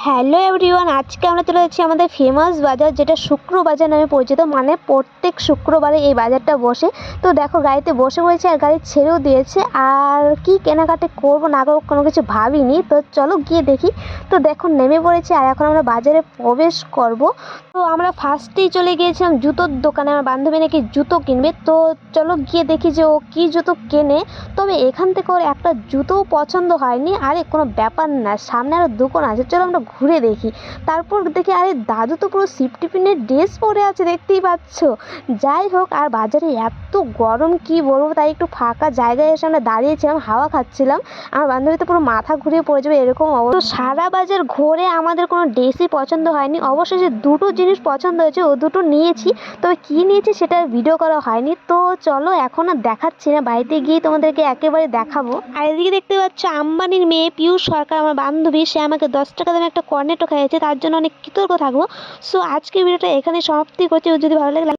Hello everyone, আজকে আমরা চলে যাচ্ছি আমাদের ফেমাস বাজার, যেটা শুক্র বাজার নামে পরিচিত। মানে প্রত্যেক শুক্রবারে এই বাজারটা বসে। তো দেখো, গাড়িতে বসে পড়েছে আর গাড়ি ছেড়েও দিয়েছে। আর কি কেনাকাটা করবো না করবো কোনো কিছু ভাবিনি, তো চলো গিয়ে দেখি। তো দেখো, নেমে পড়েছে আর এখন আমরা বাজারে প্রবেশ করব। তো আমরা ফার্স্টেই চলে গিয়েছিলাম জুতোর দোকানে। আমার বান্ধবী নাকি জুতো কিনবে, তো চলো গিয়ে দেখি যে ও কী জুতো কেনে। তবে এখান থেকে ওর একটা জুতোও পছন্দ হয়নি। আরে কোনো ব্যাপার না, সামনে আরও দোকান আছে, চলো আমরা ঘুরে দেখি। তারপর দেখি আরে দাদু তো পুরো সিফটি পিনের ড্রেস পরে আছে, দেখতেই পাচ্ছ। যাই হোক, আর বাজারে এত গরম কি বলবো, তাই একটু ফাঁকা জায়গায় এসে আমরা দাঁড়িয়েছিলাম, হাওয়া খাচ্ছিলাম। আমার বান্ধবী তো পুরো মাথা ঘুরিয়ে পড়ে যাবে এরকম অবস্থা। তো সারা বাজার ঘুরে আমাদের কোনো ড্রেসই পছন্দ হয়নি। অবশেষে দুটো জিনিস পছন্দ হয়েছে, ও দুটো নিয়েছি। তবে কী নিয়েছি সেটা ভিডিও করা হয়নি। তো চলো, এখন আর দেখাচ্ছি না, বাড়িতে গিয়ে তোমাদেরকে একেবারে দেখাবো। আর এদিকে দেখতে পাচ্ছ আম্বানির মেয়ে পিয়ুষ সরকার, আমার বান্ধবী, সে আমাকে 10 টাকা দামে একটা কর্নেটো খাইয়েছে, তার জন্য অনেক কৃতজ্ঞ থাকবো। সো আজকের ভিডিওটা এখানে সমাপ্তি করছি। যদি ভালো লাগে